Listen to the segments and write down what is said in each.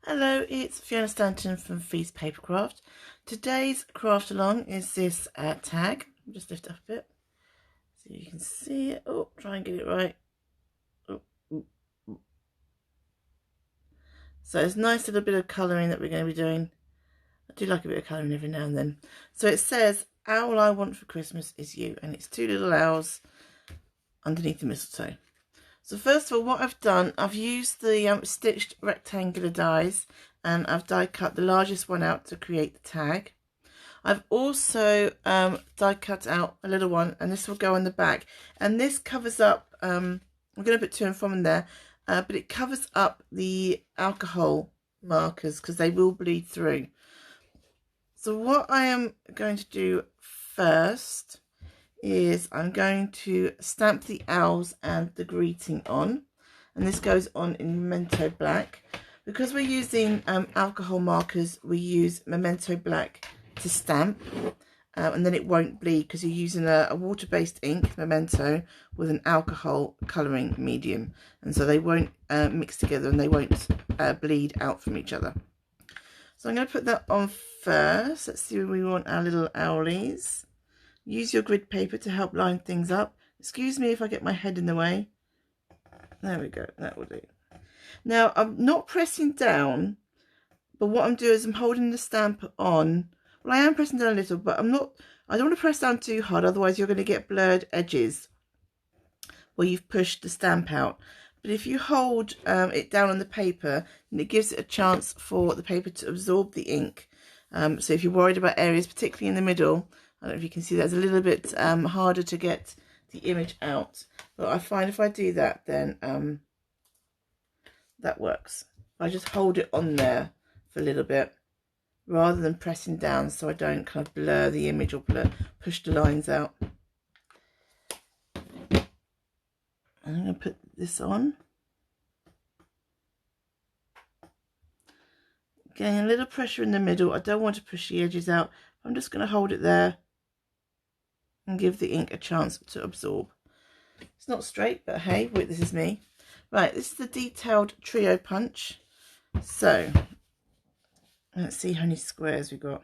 Hello, it's Fiona Stanton from Feast Papercraft. Today's craft along is this tag. I'll just lift it up a bit so you can see it. Oh, try and get it right. Oh, ooh, ooh. So it's a nice little bit of colouring that we're going to be doing. I do like a bit of colouring every now and then. So it says, "Owl I want for Christmas is you," and it's two little owls underneath the mistletoe. So first of all, what I've done, I've used the stitched rectangular dies, and I've die cut the largest one out to create the tag. I've also die cut out a little one, and this will go on the back, and this covers up, I'm going to put to and from in there, but it covers up the alcohol markers because they will bleed through. So what I am going to do first is I'm going to stamp the owls and the greeting on, and this goes on in Memento Black. Because we're using alcohol markers, we use Memento Black to stamp, and then it won't bleed because you're using a water-based ink, Memento, with an alcohol colouring medium, and so they won't mix together and they won't bleed out from each other. So I'm going to put that on first. Let's see where we want our little owlies. Use your grid paper to help line things up. Excuse me if I get my head in the way. There we go, that will do. Now, I'm not pressing down, but what I'm doing is I'm holding the stamp on. Well, I am pressing down a little, but I don't want to press down too hard, otherwise you're going to get blurred edges where you've pushed the stamp out. But if you hold it down on the paper, then it gives it a chance for the paper to absorb the ink. So if you're worried about areas, particularly in the middle, I don't know if you can see that's a little bit harder to get the image out, but I find if I do that, then that works. I just hold it on there for a little bit rather than pressing down, so I don't kind of blur the image or push the lines out. I'm going to put this on. Getting a little pressure in the middle. I don't want to push the edges out. I'm just going to hold it there and give the ink a chance to absorb. It's not straight, but hey, wait, this is me. Right, this is the detailed trio punch. So let's see how many squares we got.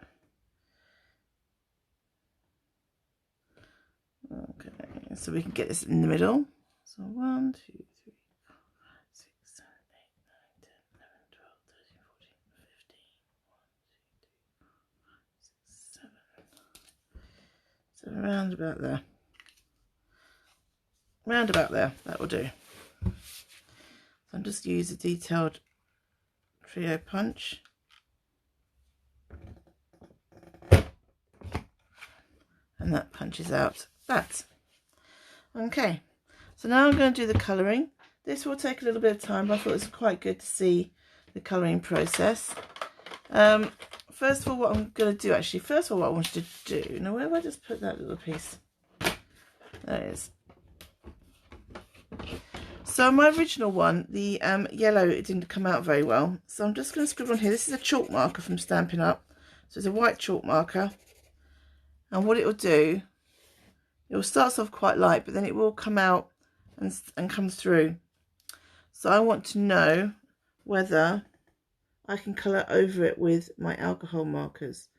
Okay, so we can get this in the middle. So 1, 2, 3, 4, 5, 6, 7, 8, 9, 10, 11, 12, 13, 14, 15, 1, 2, 3, 4, 5, 6, 7. So around about there. Round about there, that will do. So I'm just use a detailed trio punch. And that punches out that. Okay, so now I'm going to do the colouring. This will take a little bit of time, but I thought it was quite good to see the colouring process. First of all, what I'm going to do, actually, first of all, what I wanted to do, now where have I just put that little piece? There it is. So my original one, the yellow, it didn't come out very well. So I'm just going to scribble on here. This is a chalk marker from Stampin' Up. So it's a white chalk marker. And what it will do, it will start off quite light, but then it will come out and come through. So I want to know whether I can colour over it with my alcohol markers.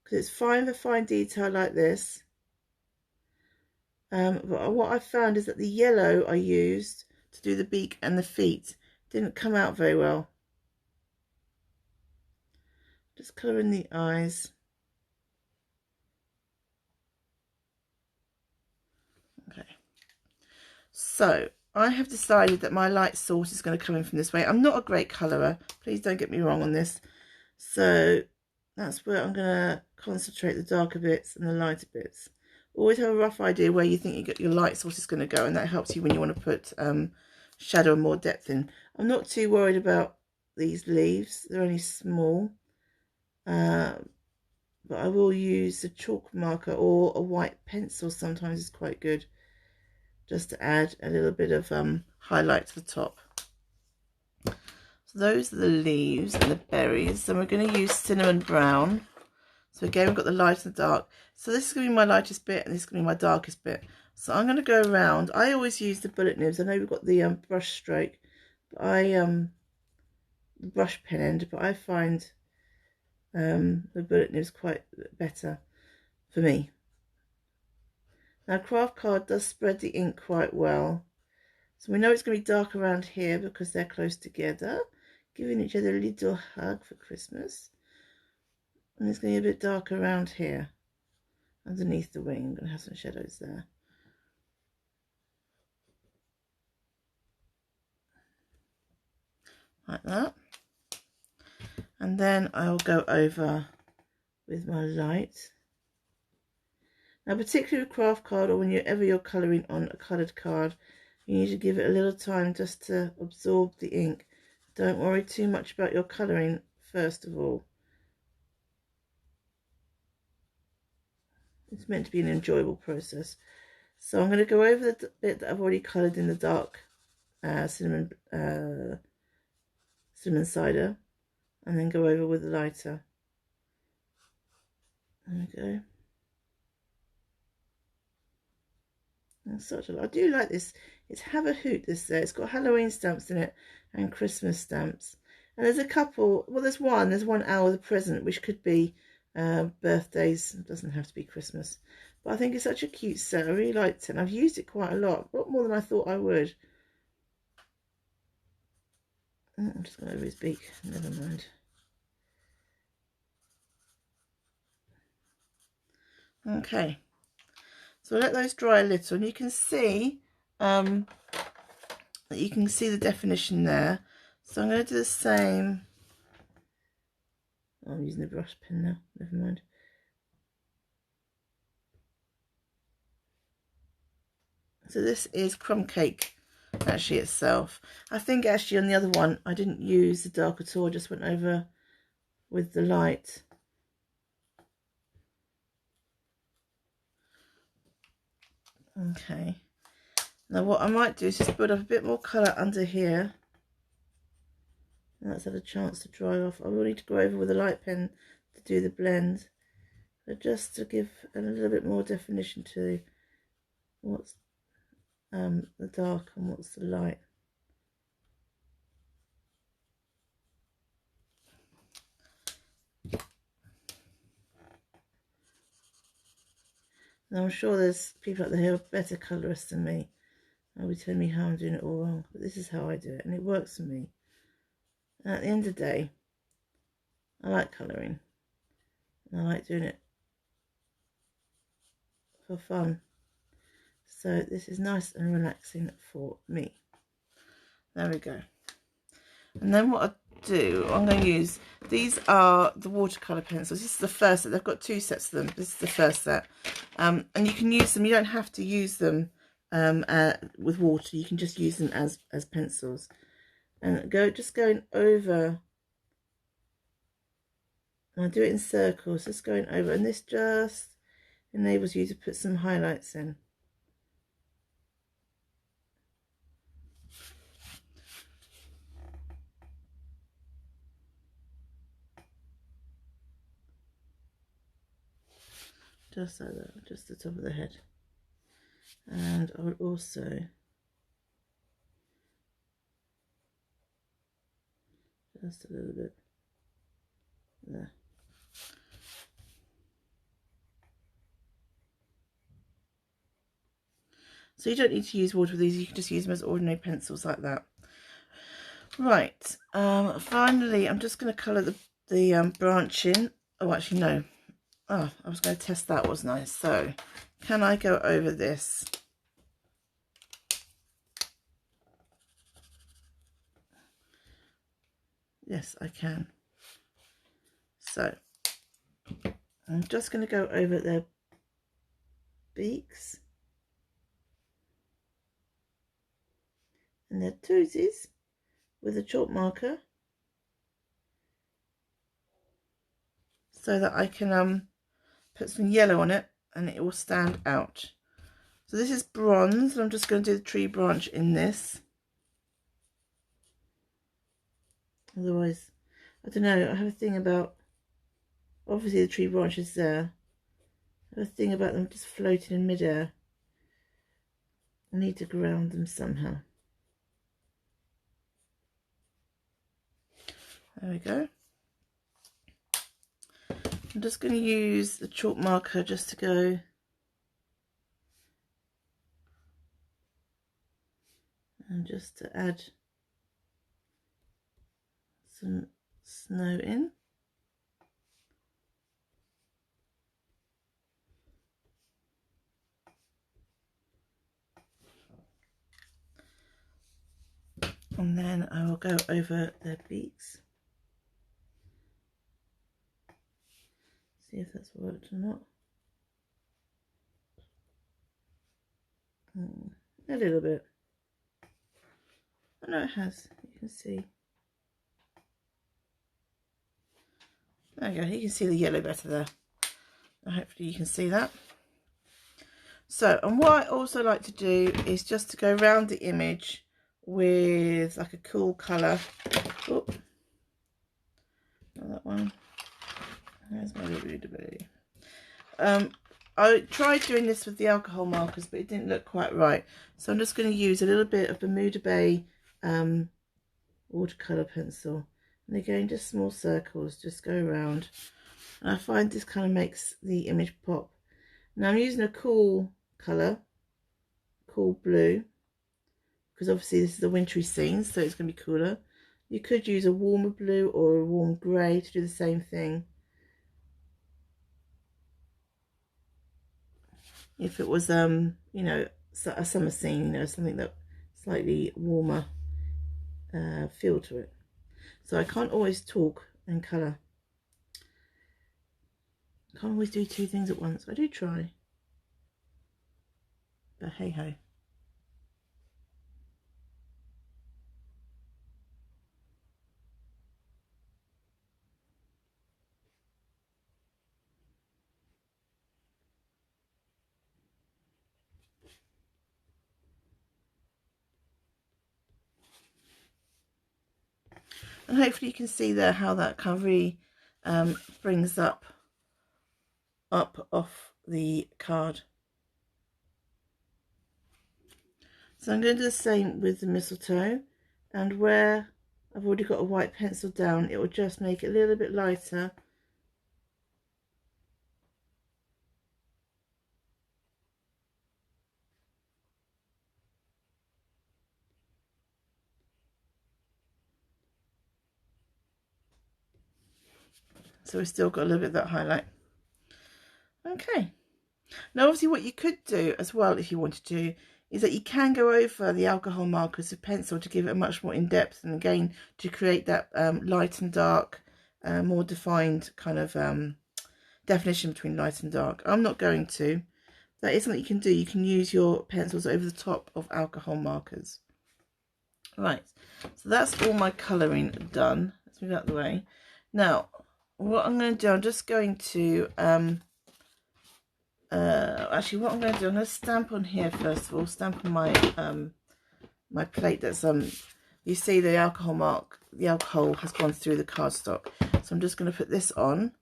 Because it's fine for fine detail like this. But what I found is that the yellow I used to do the beak and the feet didn't come out very well. Just colour in the eyes. Okay. So I have decided that my light source is going to come in from this way. I'm not a great colourer. Please don't get me wrong on this. So that's where I'm going to concentrate the darker bits and the lighter bits. Always have a rough idea where you think your light source is going to go, and that helps you when you want to put shadow and more depth in. I'm not too worried about these leaves. They're only small. But I will use a chalk marker or a white pencil sometimes is quite good, just to add a little bit of highlight to the top. So those are the leaves and the berries. And we're going to use cinnamon brown. So again, we've got the light and the dark. So this is going to be my lightest bit, and this is going to be my darkest bit. So I'm going to go around. I always use the bullet nibs. I know we've got the brush stroke, but I brush pen end, but I find the bullet nib's quite better for me. Now craft card does spread the ink quite well, so we know it's going to be dark around here because they're close together, giving each other a little hug for Christmas. And it's going to be a bit dark around here underneath the wing. I'm going to have some shadows there. Like that. And then I'll go over with my light. Now particularly with craft card, or whenever you're colouring on a coloured card, you need to give it a little time just to absorb the ink. Don't worry too much about your colouring first of all. It's meant to be an enjoyable process. So I'm going to go over the bit that I've already coloured in the dark cinnamon cider, and then go over with the lighter. There we go. I do like this. It's Have a Hoot, this there. It's got Halloween stamps in it and Christmas stamps. And there's a couple, well there's one owl with a present, which could be birthdays. It doesn't have to be Christmas. But I think it's such a cute set. I really liked it, and I've used it quite a lot more than I thought I would. I'm just going over his beak, never mind. Okay, so let those dry a little, and you can see the definition there. So I'm going to do the same. Oh, I'm using the brush pen now, never mind. So this is Crumb Cake actually itself. I think actually on the other one I didn't use the dark at all, I just went over with the light. Okay, now what I might do is just build up a bit more colour under here. And that's had a chance to dry off. I will need to go over with a light pen to do the blend, but just to give a little bit more definition to what's the dark and what's the light. Now I'm sure there's people out there who are better colourists than me. They'll be telling me how I'm doing it all wrong, but this is how I do it, and it works for me. And at the end of the day, I like colouring, and I like doing it for fun. So this is nice and relaxing for me. There we go. And then what I do, I'm going to use, these are the watercolour pencils. This is the first set. They've got two sets of them. This is the first set. And you can use them, you don't have to use them with water. You can just use them as pencils. And just going over, and I do it in circles, just going over, and this just enables you to put some highlights in. Just like that, just the top of the head. And I would also just a little bit there. So you don't need to use water with these, you can just use them as ordinary pencils like that. Right, finally I'm just going to colour the branching. Oh, actually no. Oh, I was going to test that, wasn't I? So, can I go over this? Yes, I can. So, I'm just going to go over their beaks and their toesies with a chalk marker, so that I can put some yellow on it and it will stand out. So this is bronze, and I'm just going to do the tree branch in this. Otherwise, I don't know, I have a thing about, obviously the tree branch is there, I have a thing about them just floating in midair. I need to ground them somehow. There we go. I'm just going to use the chalk marker just to go and just to add some snow in. And then I will go over their beaks. See if that's worked or not. A little bit. Oh no, it has. You can see. There you go. You can see the yellow better there. Hopefully you can see that. So, and what I also like to do is just to go around the image with like a cool colour. Oh, not that one. There's my little baby. I tried doing this with the alcohol markers, but it didn't look quite right. So I'm just going to use a little bit of Bermuda Bay watercolour pencil. And again, just small circles, just go around. And I find this kind of makes the image pop. Now I'm using a cool colour, cool blue, because obviously this is a wintry scene, so it's going to be cooler. You could use a warmer blue or a warm grey to do the same thing. If it was, you know, a summer scene, you know, something that slightly warmer feel to it. So I can't always talk and colour. Can't always do two things at once. I do try. But hey ho. And hopefully you can see there how that kind of really brings up off the card. So I'm going to do the same with the mistletoe, and where I've already got a white pencil down, it will just make it a little bit lighter. So we've still got a little bit of that highlight. Okay. Now obviously what you could do as well, if you wanted to, is that you can go over the alcohol markers with pencil to give it a much more in-depth, and again to create that light and dark, more defined kind of definition between light and dark. I'm not going to. That is something you can do. You can use your pencils over the top of alcohol markers. Right, so that's all my colouring done. Let's move out of the way. Now what I'm going to do, I'm just going to actually what I'm going to do, I'm going to stamp on here first of all, stamp on my my plate that's you see the alcohol mark, the alcohol has gone through the cardstock. So I'm just going to put this on,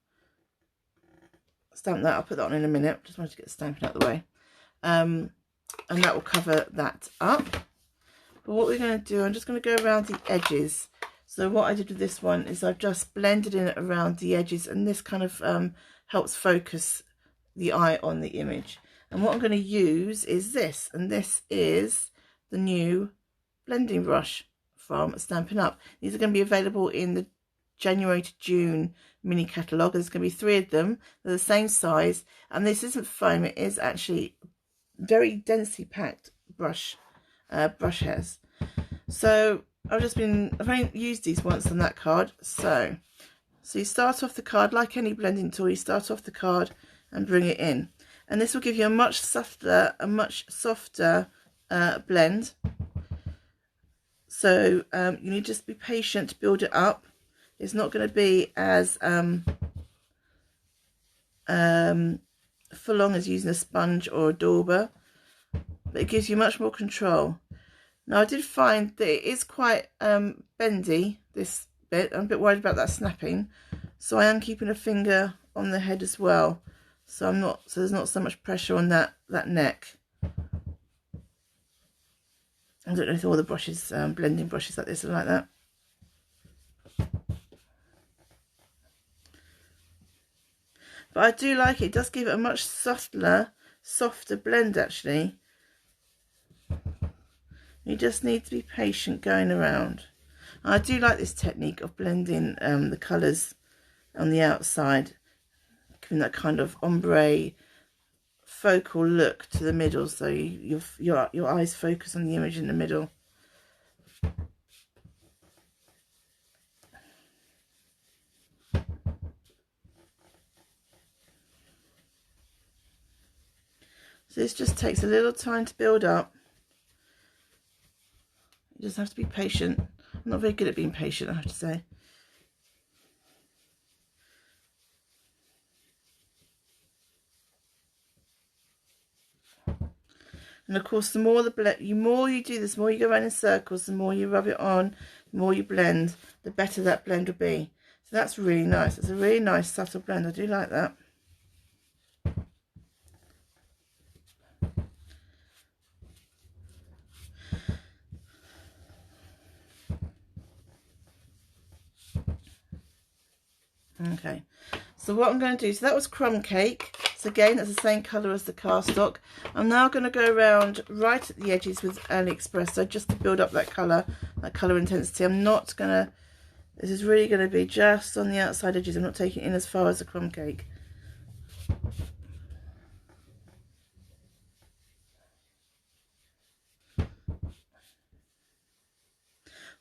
stamp that. I'll put that on in a minute, just wanted to get the stamping out of the way, and that will cover that up. But what we're going to do, I'm just going to go around the edges. So what I did with this one is I've just blended in around the edges, and this kind of helps focus the eye on the image. And what I'm going to use is this, and this is the new blending brush from Stampin' Up. These are going to be available in the January to June mini catalogue. There's going to be 3 of them. They're the same size, and this isn't foam, it is actually very densely packed brush hairs. So I've only used these once on that card. So you start off the card like any blending tool. You start off the card and bring it in, and this will give you a much softer blend. So you need to just be patient to build it up. It's not going to be as full on as using a sponge or a dauber, but it gives you much more control. Now I did find that it is quite bendy, this bit. I'm a bit worried about that snapping, so I am keeping a finger on the head as well, so there's not so much pressure on that neck. I don't know if all the brushes, blending brushes like this are like that. But I do like it. It does give it a much subtler, softer blend actually. You just need to be patient going around. And I do like this technique of blending the colours on the outside, giving that kind of ombre focal look to the middle, so your eyes focus on the image in the middle. So this just takes a little time to build up. You just have to be patient. I'm not very good at being patient, I have to say. And of course, the more you do this, the more you go around in circles, the more you rub it on, the more you blend, the better that blend will be. So that's really nice. It's a really nice subtle blend. I do like that. Okay, so what I'm going to do, so that was crumb cake. So again, that's the same colour as the cardstock. I'm now going to go around right at the edges with AliExpress, so just to build up that colour intensity. I'm not going to, this is really going to be just on the outside edges. I'm not taking it in as far as the crumb cake.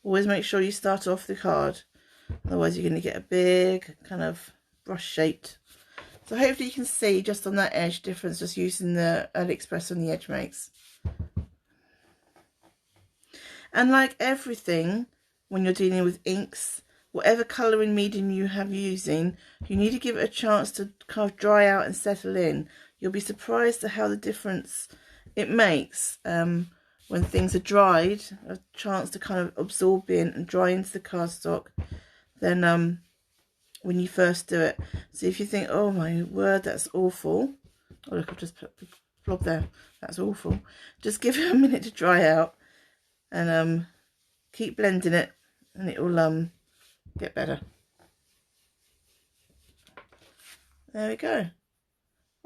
Always make sure you start off the card, otherwise you're going to get a big kind of brush shaped. So hopefully you can see just on that edge difference just using the AliExpress on the edge makes. And like everything, when you're dealing with inks, whatever colouring medium you have using, you need to give it a chance to kind of dry out and settle in. You'll be surprised at how the difference it makes when things are dried, a chance to kind of absorb in and dry into the cardstock, then when you first do it. So if you think, oh my word, that's awful. Oh look, I've just put the blob there. That's awful. Just give it a minute to dry out and keep blending it and it will get better. There we go.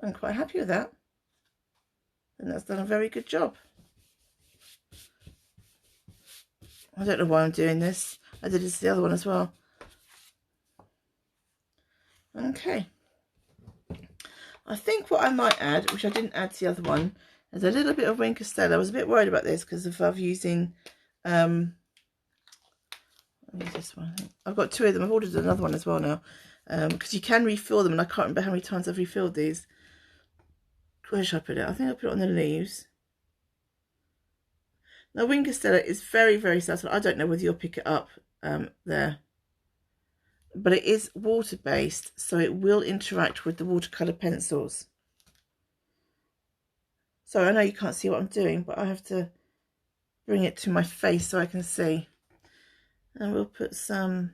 I'm quite happy with that. And that's done a very good job. I don't know why I'm doing this. I did this the other one as well. Okay, I think what I might add, which I didn't add to the other one, is a little bit of Wink Stella. I was a bit worried about this because of using I'll use this one. I've got two of them. I've ordered another one as well now because you can refill them, and I can't remember how many times I've refilled these. Where should I put it? I think I'll put it on the leaves. Now Wink Stella is very, very subtle. I don't know whether you'll pick it up there. But it is water-based, so it will interact with the watercolour pencils. So I know you can't see what I'm doing, but I have to bring it to my face so I can see. And we'll put some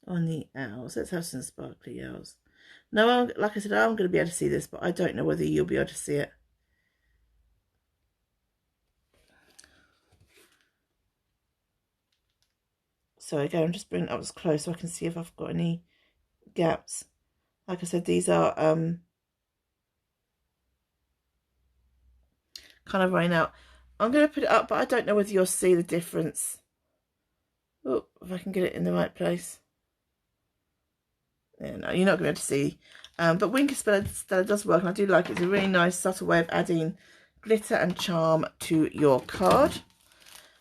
on the owls. Let's have some sparkly owls. Now, like I said, I'm going to be able to see this, but I don't know whether you'll be able to see it. So again, I'm just bringing it up as close so I can see if I've got any gaps. Like I said, these are kind of running out. I'm going to put it up, but I don't know whether you'll see the difference. Oh, if I can get it in the right place. Yeah, no, you're not going to be able to see. But Wink Stella does work, and I do like it. It's a really nice, subtle way of adding glitter and charm to your card.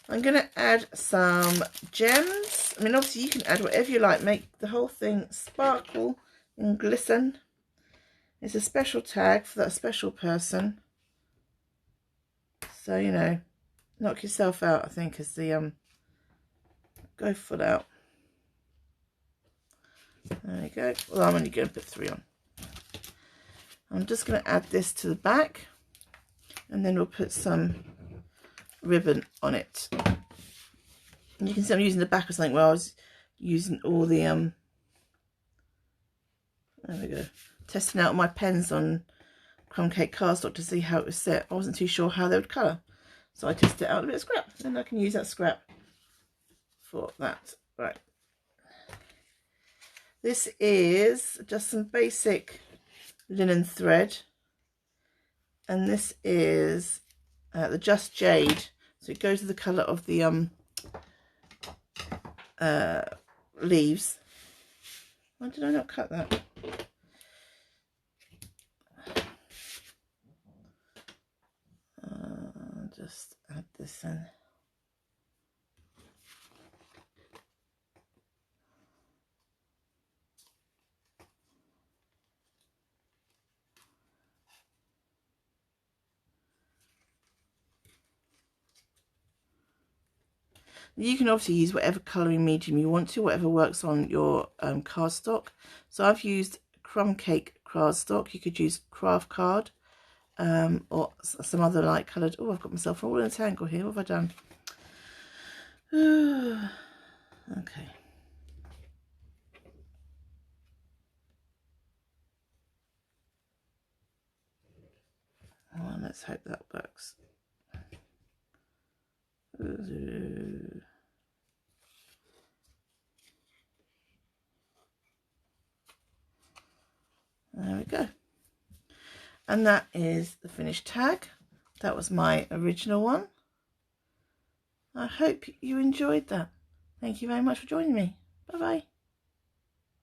I'm going to add some gems. I mean, obviously you can add whatever you like. Make the whole thing sparkle and glisten. It's a special tag for that special person. So, you know, knock yourself out, I think, is the, go full out. There we go. Well, I'm only going to put 3 on. I'm just going to add this to the back. And then we'll put some ribbon on it. And you can see I'm using the back or something where I was using all the there we go, testing out my pens on crumb cake cardstock to see how it was set. I wasn't too sure how they would colour, so I tested it out with a bit of scrap, and I can use that scrap for that. Right, This is just some basic linen thread, and this is the Just Jade, so it goes with the colour of the leaves. Why did I not cut that? Just add this in. You can obviously use whatever colouring medium you want to, whatever works on your cardstock. So I've used crumb cake cardstock. You could use craft card or some other light coloured. Oh, I've got myself all in a tangle here. What have I done? Okay. Well, let's hope that works. There we go. And that is the finished tag. That was my original one. I hope you enjoyed that. Thank you very much for joining me. Bye bye.